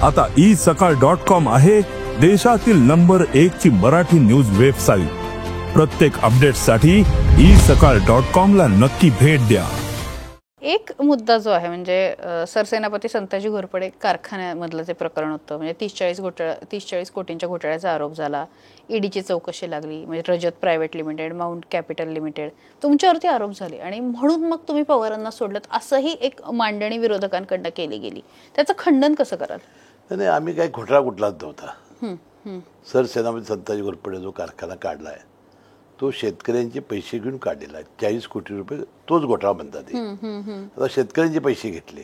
आता isakal.com आहे देशातील नंबर 1 ची मराठी न्यूज वेबसाईट. प्रत्येक अपडेटसाठी isakal.com ला नक्की भेट द्या. एक मुद्दा जो आहे म्हणजे सरसेनापती संताजी घोरपडे कारखान्यामधलं जे प्रकरण होतं, म्हणजे 30-40 कोटींच्या घोटाळ्याचा आरोप झाला. ईडीची चौकशी लागली, म्हणजे Rajat private limited, mount capital limited, तुमच्यावरती आरोप झाले आणि म्हणून मग तुम्ही पवारांना सोडलं, असंही एक मांडणी विरोधकांकडनं केली गेली. त्याचं खंडन कसं कराल? नाही, आम्ही काही घोटाळा कुठलाच नव्हता. सरसेनापती संताजी घोरपडे जो कारखाना काढलाय तो शेतकऱ्यांचे पैसे घेऊन काढलेला आहे. 40 कोटी रुपये तोच घोटाळा म्हणतात. आता शेतकऱ्यांचे पैसे घेतले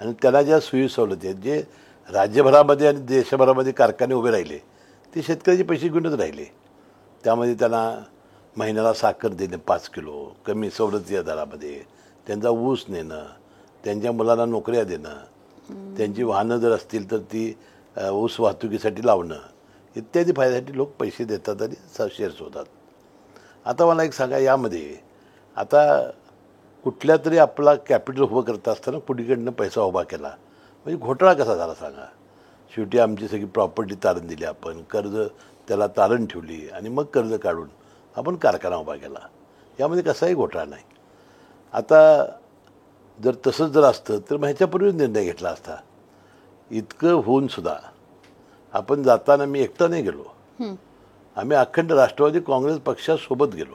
आणि त्याला ज्या सोयी सवलती आहेत, जे राज्यभरामध्ये आणि देशभरामध्ये कारखाने उभे राहिले ते शेतकऱ्याचे पैसे घेऊनच राहिले. त्यामध्ये त्यांना महिन्याला साखर देणं 5 किलो, कमी सवलतीच्या दरामध्ये त्यांचा ऊस नेणं, त्यांच्या मुलांना नोकऱ्या देणं, त्यांची वाहनं जर असतील तर ती ऊस वाहतुकीसाठी लावणं इत्यादी फायद्यासाठी लोक पैसे देतात आणि शेअर्स होतात. आता मला एक सांगा, यामध्ये आता कुठल्या तरी आपला कॅपिटल उभं करत असताना कुणीकडनं पैसा उभा केला म्हणजे घोटाळा कसा झाला सांगा? शेवटी आमची सगळी प्रॉपर्टी तारण दिली, आपण कर्ज त्याला तारण ठेवली आणि मग कर्ज काढून आपण कारखाना उभा केला. यामध्ये कसाही घोटाळा नाही. आता जर तसंच जर असतं तर मग ह्याच्यापूर्वीच निर्णय घेतला असता. इतकं होऊनसुद्धा आपण जाताना मी एकटा नाही गेलो, आम्ही अखंड राष्ट्रवादी काँग्रेस पक्षासोबत गेलो.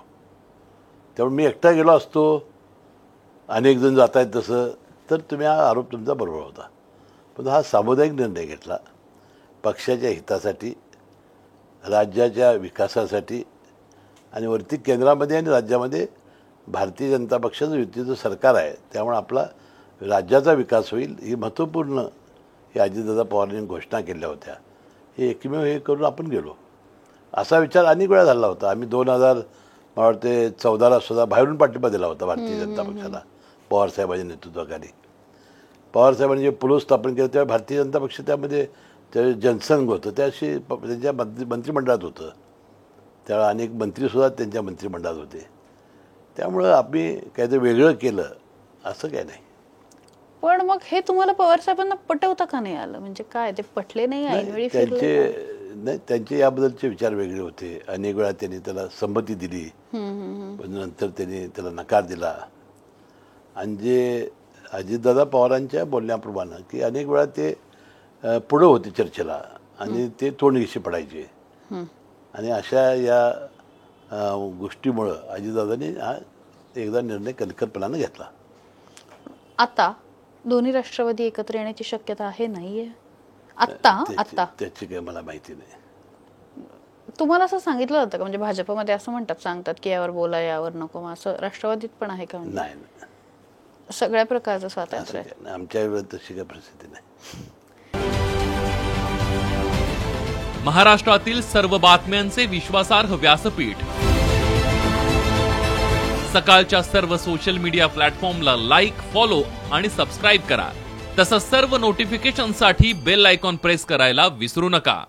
त्यामुळे मी एकटा गेलो असतो, अनेक जण जात आहेत तसं, तर तुम्ही हा आरोप तुमचा बरोबर होता. पण हा सामुदायिक निर्णय घेतला पक्षाच्या हितासाठी, राज्याच्या विकासासाठी आणि वरती केंद्रामध्ये आणि राज्यामध्ये भारतीय जनता पक्षाचं युतीचं सरकार आहे. त्यामुळे आपला राज्याचा विकास होईल ही महत्त्वपूर्ण ही अजितदादा पवारांनी घोषणा केल्या होत्या. हे एकमेव हे करून आपण गेलो. असा विचार अनेक वेळा झाला होता. आम्ही 2014 सुद्धा बाहेरून पाठिंबा दिला होता भारतीय जनता पक्षाला पवारसाहेबांच्या नेतृत्वाखाली. पवारसाहेबांनी जे पुल स्थापन केलं तेव्हा भारतीय जनता पक्ष त्यामध्ये ते जनसंघ होतं, त्याशी त्यांच्या मंत्रिमंडळात होतं. त्यावेळेला अनेक मंत्रीसुद्धा त्यांच्या मंत्रिमंडळात होते. त्यामुळं आम्ही काहीतरी वेगळं केलं असं काही नाही. पण मग हे तुम्हाला पवारसाहेबांना पटवता का नाही आलं? म्हणजे काय ते पटले नाही? त्यांचे याबद्दलचे विचार वेगळे होते. अनेक वेळा त्यांनी त्याला संमती दिली, पण नंतर त्यांनी त्याला नकार दिला. आणि जे अजितदादा पवारांच्या बोलण्याप्रमाणे की अनेक वेळा ते पुढं होते चर्चेला आणि ते तोंडघिशी पडायचे. आणि अशा या गोष्टीमुळं अजितदादांनी हा एकदा निर्णय कणखरपणानं घेतला. आता दोन्ही राष्ट्रवादी एकत्र येण्याची शक्यता आहे नाहीये? आता त्याची काही मला माहिती नाही. तुम्हाला असं सांगितलं जातं का? म्हणजे भाजपमध्ये असं सांगतात की यावर बोला, यावर नको, असं राष्ट्रवादीत पण आहे का? नाही, सगळ्या प्रकारचं स्वातंत्र्य आहे आमच्या वेळेत, तशी काही परिस्थिती नाही. महाराष्ट्रातील सर्व बातम्यांचे विश्वासार्ह व्यासपीठ सकाळच्या सर्व सोशल मीडिया प्लॅटफॉर्मला लाईक, फॉलो आणि सबस्क्राईब करा. तसंच सर्व नोटिफिकेशनसाठी बेल आयकॉन प्रेस करायला विसरू नका.